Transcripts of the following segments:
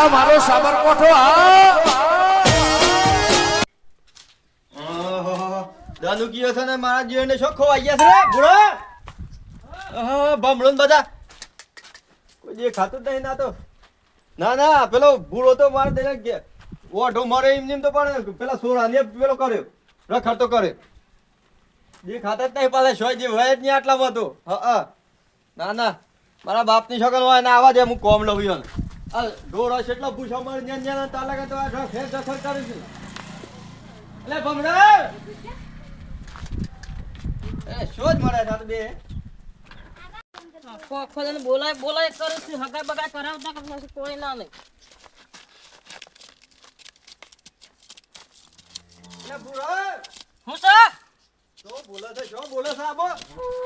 આ મારો સાબરકોઠો દાદુ કયો છે ને મારા જીવને શોખ ખોવાઈ ગયા છે રે બુડો ભમણો બધા કોઈ જે ખાતું જ નહીં ના તો ના પેલો બુડો તો મારે તેને કે ઓઢો મારે એમ તો પણ પેલા સોરાને પેલો કર્યો રખડતો કર્યો જે ખાતા જ નહીં પાછા શોય જે હોય જ નહીં આટલામાં તો ના મારા બાપની શકલ હોય ને આવા દે હું કોમ લઉં યો આ ઢોરો કેટલો ભૂસો મારે જ્ઞાન તાલાકા તો આ ફેર દખલ કરે છે એટલે ભમરા એ શોધ મળે છે બે ખોખોને બોલાય કરે છે હગાઈ બગાઈ કરાવતા પછી કોઈ ના નહીં એ બુરા હું સર તો બોલે છે શું બોલે છે આબો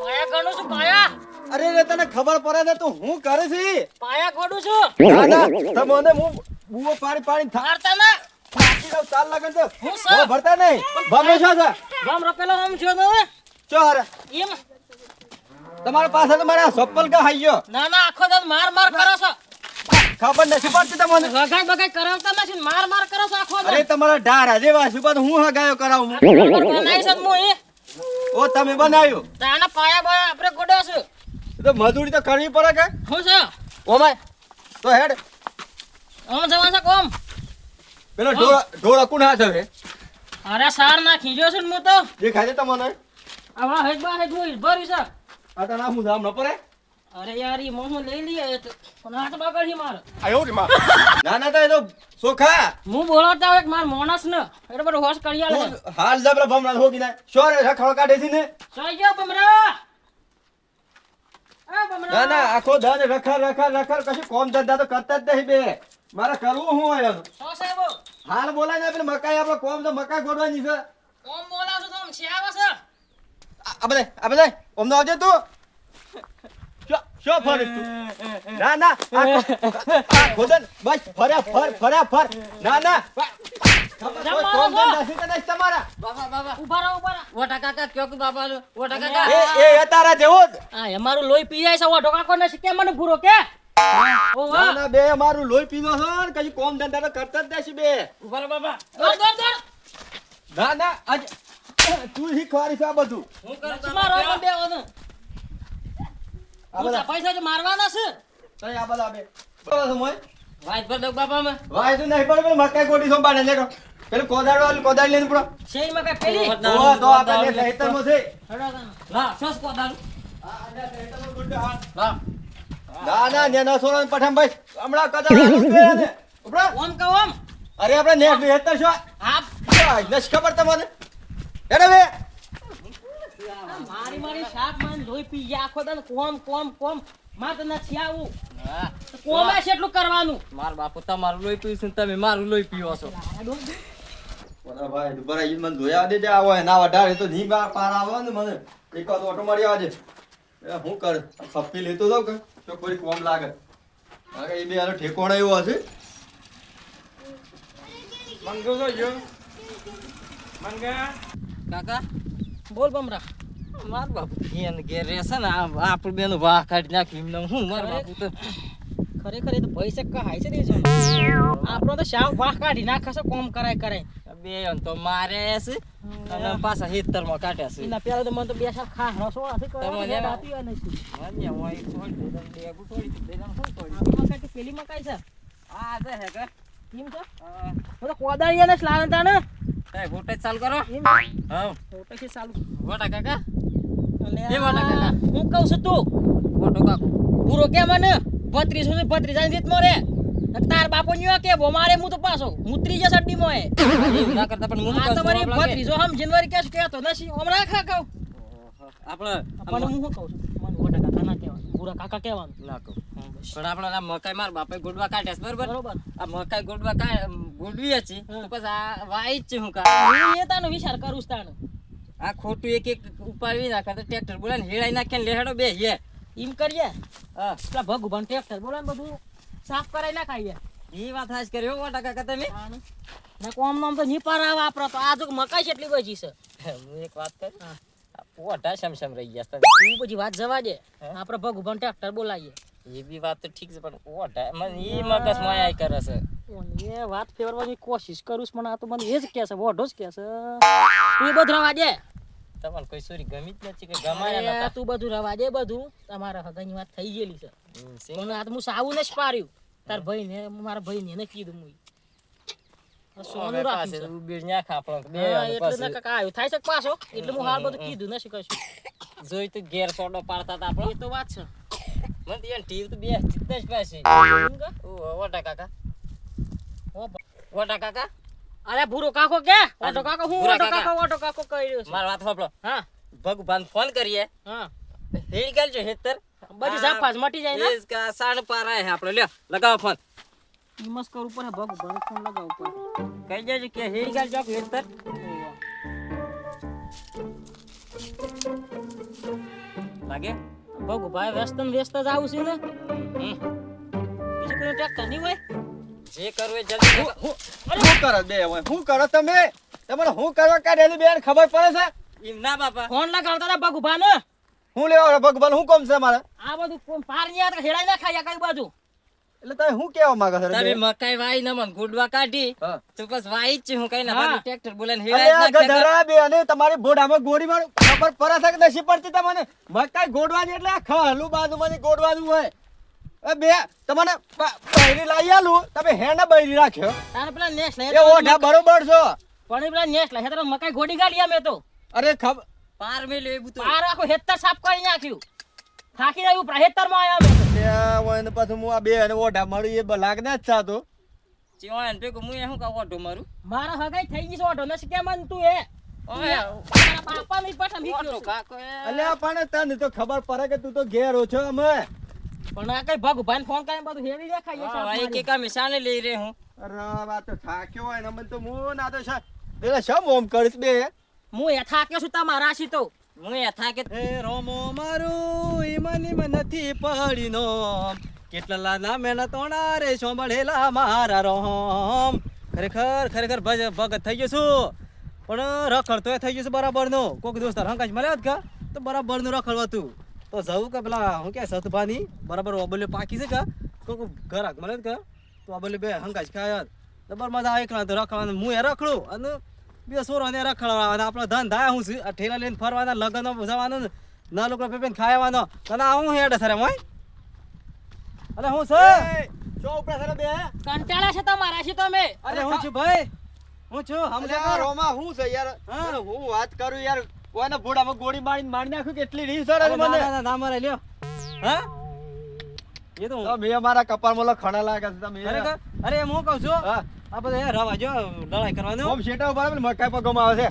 પાયા ગણું છું પાયા અરે રે તને ખબર પડે છે તું હું કરે છે પાયા ગોડું છું ના તમને હું બુઓ પાણી મારતા ના થાકી દઉં ચાલ લગન તો હું સર ભરતા નહીં ભમે છો છે ગામ રોકેલો આમ જો ને ચો હરે એમ તમારા પાસે તો મારા સપ્પલ કા હાઈયો ના આખો દન માર કરો છો ખબર નથી પડતી તમને હગાઈ બગાઈ કરાવતા નથી માર કરો છો આખો દન અરે તમારા ઢારા જેવા સુપર હું હગાયો કરાવું બનાવી છે હું એ ઓ તમે બનાવ્યો તાના પાયા બાયા આપણે ગોડો છે તો મજૂરી તો કરવી પડે કે હું છે ઓમાય તો હેડ આમ જવા છે કોમ પેલો ઢોળા કોણ હાથ હવે અરે સાર ના ખીજો છે ને હું તો દેખાય છે તમને આવડા હેડ ભરી છે આ તો ના હું જામ ન પડે અરે યાર ઈ મોહ લઈ લઈએ તો પણ આ તો બગડી માર ના તો એ તો સોખા હું બોલાવતા હોય માર મોણસ ને એટલે બધું હોશ કરી આલે હાલ જબરા ભમરા હોગી ના શોર રખડ કાઢે છે ને સઈ ગયો બમરા આ બમરા ના આખો દન રખડ કશું કોમ ધંધા તો કરતા જ નહીં બે મારે કરવું હું હોય એનું સો સાહેબ હાલ બોલાય ને પેલી મકાઈ આપણે કોમ તો મકાઈ ગોડવાની છે કોમ બોલાવছো તો છે આવા છે આ બધા ઓમ આવજે તું શું ફરે તું ના આ ખોદન બસ ફર ના કોમ ધંધા છે કે નહીં તમારા બાબા ઉભા રહો ઓટા કાકા કયો કે બાબા ઓટા કાકા એ તારા જેવો જ આ અમારું લોહી પી જાય છે ઓટો કાકો ને કે મને ભૂરો કે ઓ વાહ ના બે મારું લોહી પીનો છે ને કઈ કોમ ધંધા તો કરતા જ નથી બે ઉભા રહો બાબા દોડ ના આજ તું શીખવાડી છે આ બધું હું કરું મારો બે ઓને આ બધા પૈસા જો મારવાના છે તઈ આ બધા બે બોલો મોય વાઈટ પર દો બાપા મે વાય તું નહીં પડે મકાઈ ગોડી સંભાળે લેડો પેલું કોદાળી લઈને પડો શેઈ માં કા પેલી ઓ તો આપણે ખેતર માં છે હા સસ કોદાળ ના નેના સોળા પઠામ ભાઈ હમણાં કદાચ ઉપરા ઓમ કા ઓમ અરે આપણે નેટ ખેતર છો હા નસ ખબર તમને એડે બે મારી શાક માં લોહી પી ગયા આખો દન કોમ માર તો નથી આવું કોમે કેટલું કરવાનું માર બાપુ તમારું લોહી પીવું છે તમે મારું લોહી પીવો છો ઓલા ભાઈ દુબારા ઈ મન ધોયા દે જા હોય ના વઢારે તો ની પાર આવે ને મને એક વાર ઓટો મારી આવજે એ હું કર સપ્પી લેતો જાવ કે તો કોઈ કોમ લાગે લાગે એ બે આનો ઠેકોણો એવો હશે મંગો જો મંગા કાકા બોલ બમરા માર બાપુ ઘેર ઘેર રહેશે ને આપણું બેનું વાહ કાઢી નાખ્યું એમને હું માર બાપુ તો ખરેખર એ તો પૈસા કહાય છે ને આપણો તો શાક વાહ કાઢી નાખશે કોમ કરાય બે તો મારે છે અને પાછા હેતરમાં કાઢ્યા છે એના પેલા તો મને તો બે શાક ખા રસો આથી કરે તમને ને બાતી હોય નહીં મને હોય છોડી દે ડેગુ છોડી દે શું છોડી આપણી મકાઈ પેલી મકાઈ છે આ છે હે કે કેમ છે તો કોદાળિયા ને લાવતા ને એ ફોટો ચાલુ કરો એમ હા ફોટો કે ચાલુ વોટા કાકા અલે એ વાળા કાકા. હું કહું છું તું ફોટો કાકો પૂરો કે મને 32 રીત મોરે તાર બાપો ન્યો કે મારે હું તો પાછો મુત્રી જે સડ્ડી મોય ના કરતા પણ હું આ તમારી 32 હમ જનવરી કે કેતો નથી હમણાં ખા ખાવ આપણે પણ હું શું કહું છું મને મોટા કાકા ના કહેવાનું પૂરા કાકા કહેવાનું ના કહું પણ આપણે આ મકાઈ માર બાપે ગોડવા કાઢ્યા છે બરોબર બરોબર આ મકાઈ ગોડવી છે તો પછી આ વાઈ જ છે હું કા હું એ તાનો વિચાર કરું છું તાનો આ ખોટું એક ઉપાડી નાખે તો ટ્રેક્ટર બોલાને હેડાઈ નાખે ને લેહેડો બે હે એમ કરીએ હા પેલા ભગવાન ટ્રેક્ટર બોલે બધું સાફ કરાઈ ના ખાઈએ એ વાત હાજ કર્યો મોટા કાકા તમે ને કોમ નામ તો ની પારા વાપરો તો આ જો મકાઈ કેટલી બચી છે હું એક વાત કરું પોટા સમસમ રહી ગયા તું બધી વાત જવા દે આપણે ભગવાન ટ્રેક્ટર બોલાવીએ એ બી વાત તો ઠીક છે પણ ઓઢા મને એ મગજ માયા કરે છે. એ વાત ફેરવાની કોશિશ કરું છું પણ આ તો મને એ જ કહે છે વોઢો જ કહે છે તું બધું રવા દે. તમને કોઈ સોરી ગમી જ નથી કે ગમાયા અરે નતા. તું બધું રવા દે બધું તમારા હગાની વાત થઈ ગયેલી છે છે. પણ આ તો હું સાવું નથી પાડ્યું તાર ભાઈને મારા ભાઈને એને કીધું હું સોનું હવે રાખ્યું પાસે છે. ઉભી ન્યા ખાપણો બે હા, અને એટલે પછી ને કાકા આવ્યું થાય છે કે પાછો એટલે હું હાલ બધું કીધું નથી કશું જોઈ તો ઘેર સોડો પાડતા હતા આપણો. એ તો વાત છે મને તો યાર ટીવી તો બે જીતને જ પાછી. ઓ ઓટા કાકા ઓટા કાકા અરે ભૂરો કાકો કે ઓટો કાકો હું ભૂરા ઓટો કાકા. કાકો ઓટો કાકો કહી રહ્યો છે મારી વાત સાંભળો. હા ભગવાન ફોન કરીએ હા હેડી ગાલજો હેતર બધી ઝાફાઝ મટી જાય ને એ જ કા સાણ પારા હે આપણે લ્યો લગાવો ફોન. હિમસ કરવું પડે ભગ ભગ ફોન લગાવવું પડે કહી દેજો કે હેડી ગાલજો હેતર. લાગે ભગ ભાઈ વ્યસ્ત ને વ્યસ્ત જ આવું છે ને હમ. બીજું કોઈ ટ્રેક્ટર નહીં હોય જે કરવું એ જલ્દી લગાવો. શું કરો બે હવે શું કરો તમે તમારે શું કરવા કાઢેલી બેન ખબર પડે છે એમ ના બાપા ફોન લગાવતા હતા ભગ ભા ને હું લેવા ભગવાન હું કોમ છે મારે આ બધું કોણ પાર ની આ હેડાઈ ના ખાયા કઈ બાજુ એટલે તમે શું કેવા માંગો છો તમે બે? મકાઈ વાઈ ન મન ગુડવા કાઢી હા. તો બસ વાઈ જ છે હું કઈ ના હા. બાકી ટ્રેક્ટર બોલાને અરે હેડાય આ જ નાખ ગધેડા બે અને તમારી બોડામાં ગોળી મારું ખબર પડે છે કે નથી પડતી તમને મકાઈ ગોડવાની એટલે આ ખલું બાજુમાંથી ગોડવાનું હોય એ બે તમને બૈરી લાવી આલું તમે હેને બૈરી રાખ્યો તારે પેલા નેસ લઈ એ ઓઢા બરોબર છો પણ એ પેલા નેસ લઈ તારે મકાઈ ગોડી ગાડી અમે તો અરે ખબર પાર મેલ્યો એ બુતો પાર આખો હેતર સાફ કરી નાખ્યું થાકી રહ્યું ઉપર હેતર માં આવ્યા અમે તો. ત્યાં હોય ને પાછું હું આ બે અને ઓઢા મળ્યું એ લાગ ના જ ચાતો ચીવાણ ભેગું હું શું કા ઓઢો મારું મારા હગાઈ થઈ ગઈ છે ઓઢો નથી કેમ મન તું એ ઓય તારા બાપા ની પાછા ઓઢો મીઠ્યો છે. કાકો એ અલ્યા પણ તને તો ખબર પડે કે તું તો ઘેર ઓછો અમે પણ આ કઈ ભગ ભાઈ ફોન કરીને બધું હેડી દેખાય છે હા, એક એક આમે શાને લઈ રે હું અરે આ તો થાક્યો હોય ને મને તો હું ના તો પેલા શમ ઓમ કરીશ બે હું એ થાક્યો છું તમારા રાશી તો હું એ થાકે હે રોમો મારું ઈમાનીમાં નથી પડીનો કેટલા લાના મહેનતોણા રે સોંભળેલા મારા રોમ ખરેખર ભગત થઈ ગયો છું પણ રખડ તો થઈ ગયું છે બરાબર નો કોઈક દોસ્ત હંકાશ મળ્યા જ કા તો બરાબર નું રખડવા તું તો જવું કે પેલા હું કે સતભાની બરાબર ઓબલ્યો પાકી છે કા કોઈક ઘરાક મળે જ કા તો ઓબલ્યો બે હંકાશ ખાય જબર મજા આવે એકલા તો રખડવાનું હું એ રખડું અને બે સોરાને રખડવાના આપણો ધન થાય હું છું આ ઠેલા લઈને ફરવાના લગ્ન જવાનું ના લોકો પેપેન ખાવાનો તને હું હેડ સરે મોય અરે હું છે ચો ઉપર સરે બે કંટાળા છે તમારા રાશી તો અમે અરે હું છું ભાઈ હું છું હમણાં રોમા હું છે યાર હા હું વાત કરું યાર કોઈના ભોડામાં ગોળી મારીને મારી નાખ્યું કેટલી રીસ સર મને ના મારે લ્યો હા એ તો મેં મારા કપાળમાં ખણા લાગ્યા છે તમે અરે એમ હું કહું છું હા આ બધા રવા જો લડાઈ કરવાનું ઓમ શેટા ઉપર આવે મકાઈ પર ગમ આવે છે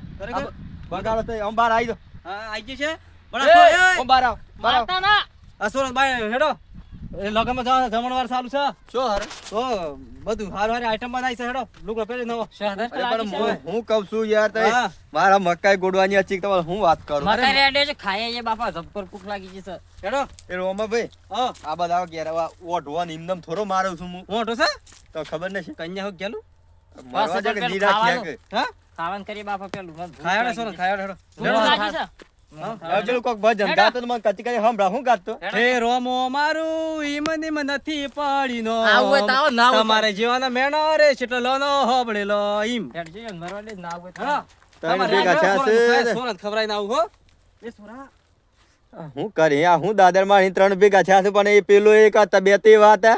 બગાડો તો આમ બાર આવી દો હા આવી ગઈ છે બડા ઓમ બાર આવ મારતા ના આ સોરસ ભાઈ હેડો એ લગનમાં જમણવાર ચાલુ છે શું હર તો બધું હાર હારી આઈટમ બનાવી છે હેડો લુગડો પહેરી નવો હું કહું છું યાર તઈ મારા મકાઈ ગોડવાની અચીક તમારે હું વાત કરું મકાઈ રેડે છે ખાય છે બાપા ધબકર ભૂખ લાગી ગઈ છે હેડો એ રોમા ભાઈ આ બધા ઘેર ઓઢવાન ઇમદમ થોડો મારું છું હું ઓઢો છે તો ખબર નથી કન્યા હો ગેલું મારવા દે કે નીરા થયા કે હા ખાવાનું કરીએ બાપા પેલું ખાયાડે સોનો ખાયાડે ભૂખ લાગી છે પેલું કોક ભજન ગાતો તો મને કચી કરી હમરા હું ગાતો હે રોમો મારું ઈમની મ નથી પડીનો આવું હોય તો આવો, ના હોય તો- તમારે જીવાના મેણો રે છેટલો લોનો હોબળેલો ઈમ હેડ જઈએ ને મરવા દે ના આવે તો. હા તને ભેગા થયા છે સોનત ખવરાઈ ના આવું હો એ સોરા હું કરી આ હું દાદર મારી ત્રણ ભેગા થયા છે પણ એ પેલો એક આ તબિયતી વાત હે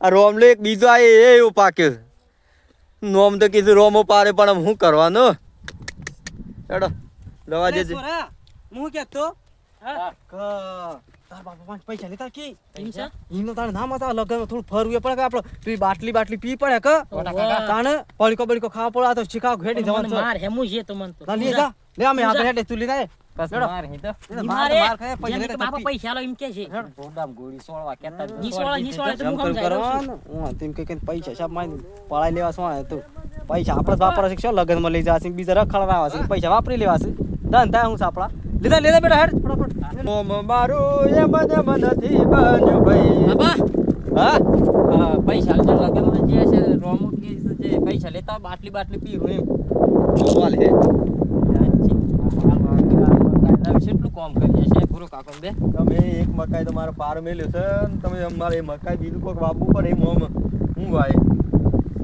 આ રોમલો એક બીજો આ એ એવું પાક્યો નોમ તો કીધું રોમો પારે પણ હું કરવાનું હેડો દવા જે હું કેતો હા. તાર બાપા પાંચ પૈસા લેતા કે એમ છે ઈનો તાર નામ હતા લગન થોડું ફરવું પડે કે આપણો તું બાટલી પી પડે કે ઓહો. તાણે બળકો ખાવા પડે આ તો શિકાવ ઘેડી મને જવાનું છે માર હેમું છે તો મન તો ના લે જા લે અમે આગળ હેડે તું લીધા બસ હેડો. માર હી તો મારે માર ખાય પૈસા જેને કે લેતા બાપા પી. પૈસા લો એમ કે છે ભોડામ ગોળી સોળવા કેતા જ નિસોળા તો હું જમ સમજાય દઉં છું. કરવાનું હું તેમ કઈ પૈસા સાબ મારી પળાઈ લેવા શું તું પૈસા આપણે વાપરવા છે શું લગનમાં લઈ જવા છે બીજા રખડવા આવે છે પૈસા વાપરી લેવા છે ધન થાય હું સાપડા લીધા બેટા હેડ ફટાફટ ઓમ મારું એમ જ નથી બન્યું ભાઈ બાપા હા પૈસા લેજો લગનમાં જે છે રોમો કે છે જે પૈસા લેતા બાટલી પીવું એમ મોવાલ હે કેટલું કામ કરીએ છે પૂરો બુરો કાકો બે તમે એક મકાઈ તો મારો પાર મેલ્યો છે ને તમે અમારે એ મકાઈ બીજું કોઈક વાવવું પડે એમ હું ભાઈ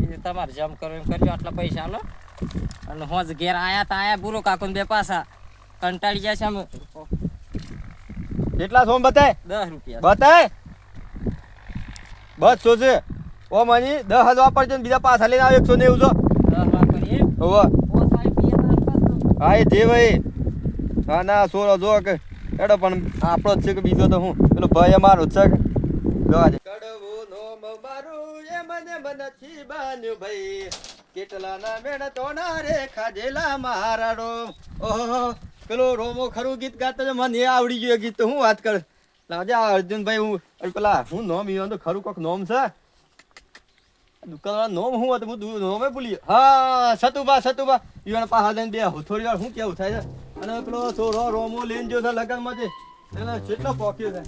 એ તમારે જમ કરો એમ કરજો આટલા પૈસા લો અને હોજ ઘેર આયા બુરો કાકો બે પાછા કંટાળી જાય છે અમે કેટલા સોમ બતાય 10 રૂપિયા બતાય બસ સોચે ઓ મની 10,000 વાપરજો ને બીજા પાછા લઈને આવે 190 જો 10 વાપરીએ હોવે ઓ સાહેબ પીએ તો પાછો હા એ જે ભાઈ હા ના સોરો જો કે એડો પણ આપણો જ છે કે બીજો તો હું પેલો ભાઈ અમારો જ છે કે જોવા દે કડવું નોમ મારું એ મને નથી બાન્યું ભાઈ કેટલા ના મેણ તો ના રે ખાજેલા મારાડો ઓહો પેલો રોમો ખરું ગીત ગાતો છે મને એ આવડી ગયું એ ગીત તો હું વાત કર લાજે આ અર્જુનભાઈ હું પેલા હું નોમ ઈવન તો ખરું કોક નોમ છે દુકાનવાળા નોમ હું હતું હું નોમે ભૂલી ગયો. હા સતુભા ઈવન પાછા લઈને બે થોડી વાર શું કેવું થાય છે અને પેલો છોરો રોમો લઈને જો છે લગનમાં છે એને કેટલો પોક્યો છે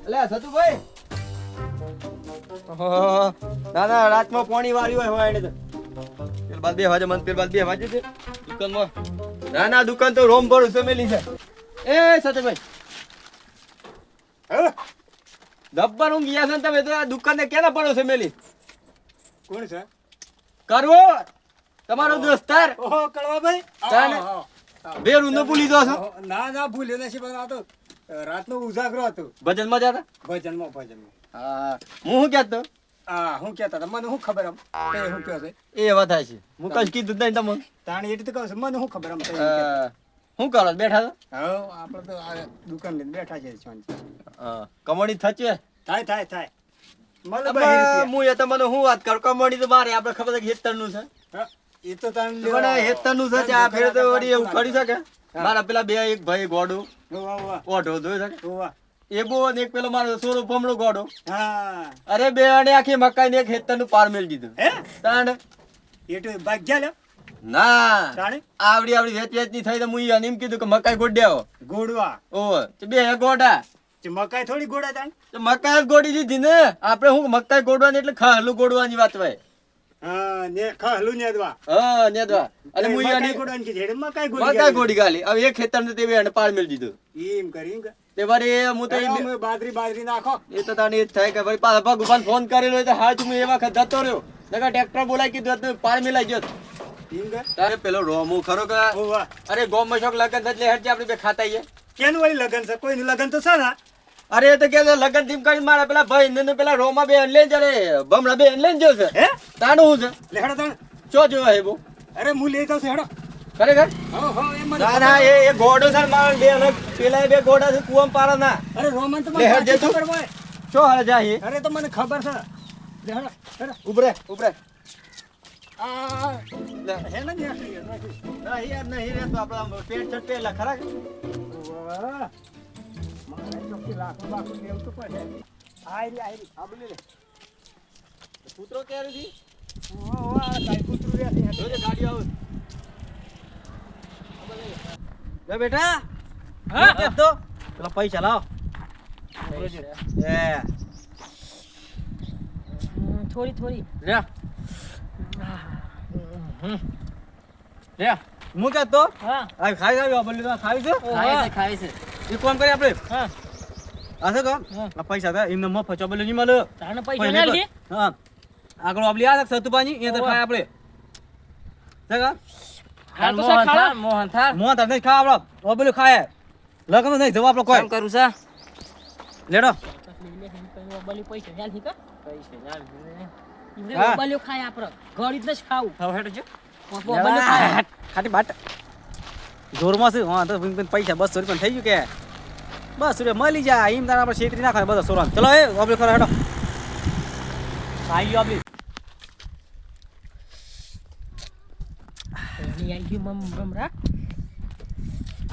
એટલે સતુભાઈ ઓહો, ના રાતમાં પાણી વાળ્યું હોય એને તો પેલ બાદ બે વાજે મન પેલ બાદ બે વાજે છે દુકાનમાં ના દુકાન તો રોમ પર ઉસમેલી છે એ સતુભાઈ હે ગબ્બર ઊંઘ ગયા છે ને તમે તો આ દુકાને કેના પડો છે મેલી કોણ છે? કરવો તમારો દોસ્તાર ઓહો કળવાભાઈ તાને? બે રૂનો ભૂલી દો છો ના ભૂલ્યો નથી પણ આ તો રાતનો ઉજાગરો હતો ભજનમાં જતા ભજનમાં હા હું શું કહેતો હા હું કહેતા હતા મને શું ખબર આમ તે શું કહો છે એ વાત થાય છે હું કઈ કીધું જ નહીં તમને તાણી એટલે તો કહું છું મને શું ખબર આમ તે એમ કહેતા. શું કરો બેઠા છો હવે આપણે તો આ દુકાન લઈને બેઠા છે શાંતિ. કમાણી થશે થાય મને બહી હું એ તમને હું વાત કરું કમાણી તો મારે આપણે ખબર છે કે હેતરનું છે રૂપિયા. એ તો તાણ પણ હેતરનું છે આ ફેર તો વળી એવું કરી શકે મારા પેલા બે એક ભાઈ ગોડું ઓઢો જોઈ શકે એ બહુ ને એક પેલો મારો સોરો ભમણો ગોડો હા અરે બે અને આખી મકાઈ ને એક હેતરનું પાર મેળ દીધું હે તાણ એટલું ભાગ્યા લે ના તાણે આવડી વેચ ની થઈ તો હું ઈ એમ કીધું કે મકાઈ ગોડ્યાઓ ગોડવા ઓહ તે બે ગોડા તે મકાઈ થોડી ગોડા તાણ તો મકાઈ જ ગોડી દીધી ને આપણે હું મકાઈ ગોડવાની એટલે ખાલું ગોડવાની વાત હોય હા ને ખાલું ને દવા હા નેદવા અને હું ઈ મકાઈ ગોડવાની કીધી એટલે મકાઈ મકાઈ ગોડી ગોડી ગાલી હવે એક ખેતર ને તે બે પાર મેળ દીધું એમ કરી તે વળી હું તો ઈ અમે બાજરી નાખો એ તો તાને એ જ થાય કે ભાઈ પાછા ભગવાન ફોન કરેલો હોય તો હા હું એ વખત જતો રહ્યો નકર ટ્રેક્ટર બોલાઈ કીધું હતું પાર મેલાઈ ગયો એમ કર તારે પેલો રોમું ખરો કે ઓવા અરે ગોમ શોખ લગન એટલે હેડ આપણે બે ખાતા આઈએ કેનું વળી લગન છે કોઈનું લગન તો છે ને અરે એ તો કે લગન થીમ કરી મારા પેલા ભાઈ ને પેલા રોમા બે લઈને જરે બમણા બે લઈને જો છે હે તાનું હું છે લે હેડો તાણ ચો જોવા હે બો અરે હું લઈ જાઉં છું હેડો ખરેખર હો એમ મને ના એ ગોડો સર મારા બે અને પેલા બે ગોડા છે કુવામ પારા ના અરે રોમન તો લે હેડ મને જે તું. ખબર હોય ચો હાલે જાય અરે તો મને ખબર છે લે હેડો ઉભરે આ લે હે ને દેખાય ના યાર નહીં રે તો આપડા પેટ ચટ પેલા ખરા વાહ મારે ચોકી લાખો બાખો લેવું તો પડે આઈ આ બોલી લે પુત્રો ક્યારે થી વાહ કાઈ કૂતરું રે છે જોજે ગાડી આવ લે બેટા હા કે તો પેલા પૈસા લાવ એ થોડી લે લે હું કે તો હા આ ખાઈ જાવ બોલી તો ખાવી છે ખાય છે એ કોમ કરી આપણે હા આ છે તો આ પૈસા હતા એમને મફત ચોબલે નહીં મળે તારને પૈસા ના લી હા આગળ આપલી આ સતુબાની એ તો ખાય આપણે જગા હા તો સર ખાવા મોહન થાળ મોં તાર નહીં ખાવા આપણો ઓબલું ખાય લગન નહીં જવા આપણો કોઈ કેમ કરું છે લેડો બલી પૈસા ના લી કા હા. બલ્યો ખાય આપડે ઘડી જ નથી ખાવું હવે હેડો જો બલ્યો ખાય ખાટી બાટ જોરમાં છે હા તો પૈસા 200 રૂપિયા થઈ ગયું કે 200 રૂપિયા મળી જાય એમ તાર આપણે છેતરી નાખાય બધા સોરા ચલો એ ઓબલું કરો હેડો ખાઈ ગયો આપલી ની આઈ ગયું મમરા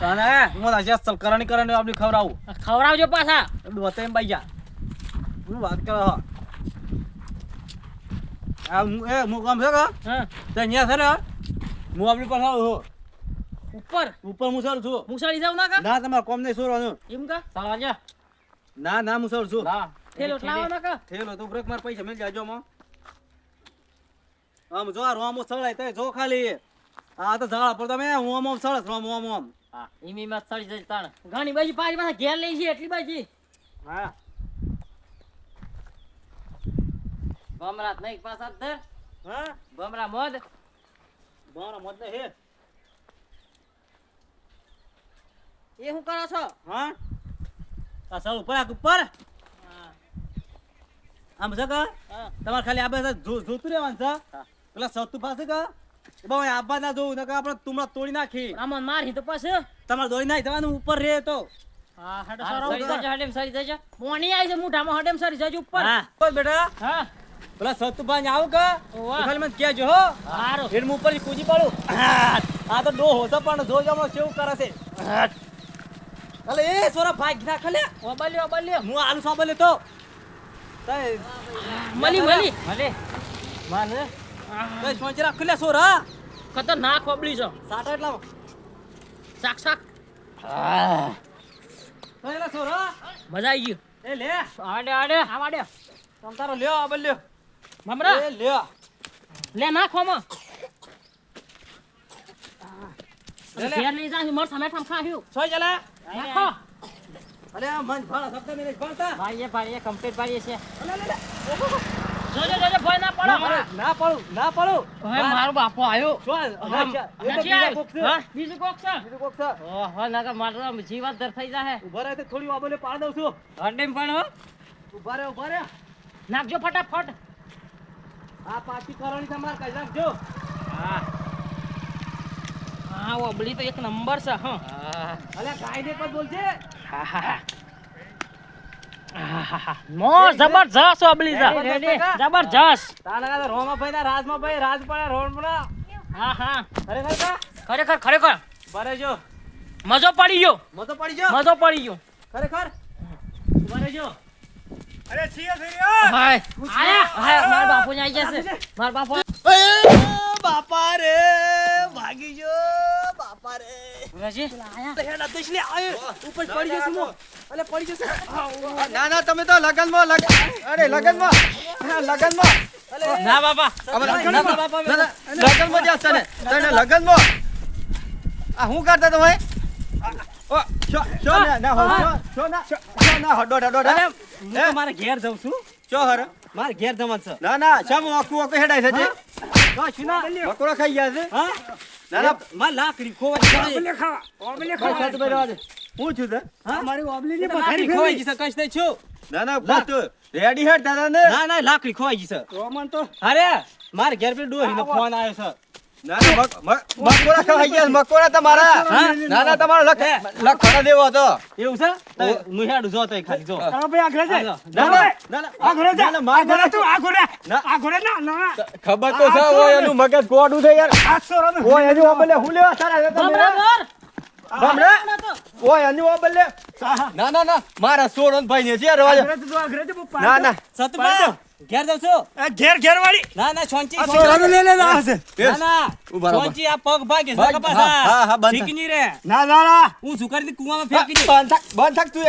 અને હું ના ચલ કરણી આપલી ખવરાવું ખવડાવજો પાછા બધું હતા એમ બાઈ જા હું વાત કરો હા આ હું કામ છે કે હા તો અહીંયા છે ને હું આપણી પાસે આવું ઉપર ઉપર મુસળ છું મુસાડી જાવ ના કા ના તમારે કોમ નહીં સોરવાનું એમ કા સાલાજા ના મુસળ છું થેલો લાવો ના કા થેલો તો બ્રેક માર પૈસા મળી જાજો માં આમ જો આ રોમો સળાય તો જો ખાલી આ તો ઝાડા પર તમે હું આમ સળસ રોમ હા ઈમી માં સડી જઈ તાણ ઘણી બાજી પાછી પાછા ઘેર લઈ છે એટલી બાજી હા બમરાત નહીં પાછા ધર હા બમરા મોદ મારા મત હે એ શું કરો છો હા આ સર ઉપર આ ઉપર આમ છે કા તમારે ખાલી આ બધા જોતું રહેવાનું છે પેલા સતુ પાસે કા બહુ આબા ના જોવું નકર આપણે તુમડા તોડી નાખી આમાં મારી તો પછી તમારે દોડી નાખી જવાનું ઉપર રહે તો હા હેડો હા, સરો સડી જજો હડેમ સડી જજો મોણી આવી છે મુઠામાં હડેમ સરી જજો ઉપર હા બોલ બેટા હા પેલા સતુભાઈ ને આવું કા ઓવા. ખાલી મને કહેજો હો હારો ફેર હું ઉપર કૂદી પાડું આ તો ડો હોશે પણ જોજો હમણાં કેવું કરે છે અલે એ સોરા ભાગ ના ખલે ઓબલ્યો હું આલુ સાંભળે તો મલી ભલે માન તઈ સોંચરા ખલે સોરા ખતરનાક ઓબલી છો સાટા એટલા શાક શાક તઈ સોરા મજા આવી ગઈ એ લે આડે આવાડે તમ તારો લ્યો આ બલ્યો મમરા એ લ્યો લે નાખોમાં લે, લે. ઘેર લઈ જા મર સમેઠામ ખાહ્યું સોય જલા નાખો અરે આ મન ભાળા શબ્દ મેરે ભાળતા ભાઈએ કમ્પ્લીટ પાડીએ છે જોજો ભય ના પડો ના પડું હવે મારો બાપો આવ્યો સોય નથી આવ્યો. હા, બીજું કોક છે ઓહો નકર મારો જીવાત દર થઈ જાહે ઉભા રહે તો થોડી વાબલે પાડ દઉં છું હડેમ પણ હો ઉભા રહે નાખજો ફટાફટ આ પાછી કરવાની તમાર કઈ નાખજો હા ઓબલી તો એક નંબર છે હા અલે ગાય દે પર બોલજે મો જબરજસ્ત ઓબલી છે જબરજસ્ત તાના રોમાભાઈ ના રાજમાભાઈ રાજપાડા રોણપડા હા હા ખરેખર ખરેખર બરે જો મજો પડી ગયો મતો પડી ગયો મજો પડી ગયો ખરેખર બરે જો અરે છીએ હાય આયા માર બાપુ ને આવી જશે માર બાપુ બાપા રે ભાગી ગયો બાપા રે રાજી હેડા દઈશ લે આય ઉપર પડી જશે મો અલે પડી જશે ના ના તમે તો લગનમાં અરે લગનમાં ના બાપા લગનમાં જાસ્તા ને તને લગનમાં આ હું કરતા તમે ઓ શો ના હો શો ના હડો હું તો મારે ઘેર જાઉં છું શો હર મારે ઘેર જવાનું છે ના શમ આખું હેડાય છે જે કશું ના બકોડા ખાઈ ગયા છે હા ના માર લાકડી ખોવાઈ ગઈ હું છું તે હા મારી ઓબલી ની પથારી ખોવાઈ ગઈ છે કશ નહીં છું ના બસ રેડી હેડ દાદા ને ના લાકડી ખોવાઈ ગઈ છે રોમન તો અરે માર ઘેર પે ડોહીનો ફોન આવ્યો છે ના મકોડા ખાઈ ગયા મકોડા તમારા ના તમારો લખ ખરા દેવો હતો એવું છે હું હેડું જો તઈ ખાલી જો ભાઈ આગળ છે ના ખબર તો છે ઓય એનું મગજ ગોડું છે યાર ઓય એનું ઓબલે હું લેવા સારા છે તમે બમરા ઓય એનું ઓબલે ના મારા સોરન ભાઈ ને છે રવા ના સતબા ઘેર જાવ છો ઘેર વાળી ના છોંચી ના ઉભા રહો. છોંચી આ પગ ભાગે ભાગ, છે કપાસા હા, બંધ ઠીક ની રે ના હું સુકરી કુવામાં ફેંકી દે બંધ થાક તું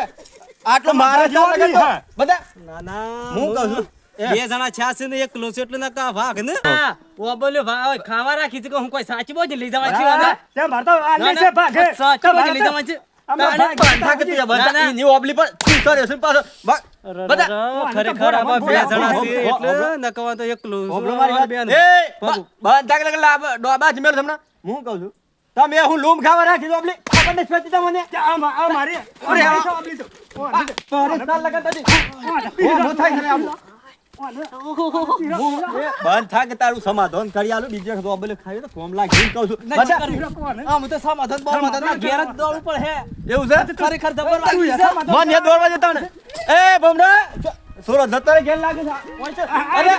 આટલો મારા જવા ચાલ દે, હા. બધા ના હું કહું છું બે જણા છ્યા છે ને એક લોચો એટલે ના કા ભાગ ને ઓ બોલ્યો ભાઈ ખાવા રાખી છે કે હું કોઈ સાચી બોજ લઈ જવા છે તે માર તો આલે છે ભાગે સાચી બોજ લઈ જવા છે બંધ થાક તું બધા એની ઓબલી પર તું કરે છે પાછો બધા ખરેખર આમાં બે જણા છે એટલે નકવા તો એકલો ઓબલો મારી વાત એ બંધ થાક લગલા ડોબા જ મેલ તમને હું કહું છું તમે હું લૂમ ખાવા રાખી દો ઓબલી આપણને સ્પેચી તમને આ મારી અરે આ ઓબલી તો પર સાલ લગન તડી હું થાય છે આમ બંધ થાક તારું સમાધાન કરી આલું બીજે ઓબલે ખાઈ તો ફોર્મ લાગી કહું છું બધા આમ તો સમાધાન બહુ મધાન ઘેર જ દોડવું પડે હે એવું છે ખરેખર જબર લાગી છે મને દોડવા જતા ને એ બમડા સોરો જતા ઘેર લાગે છે અરે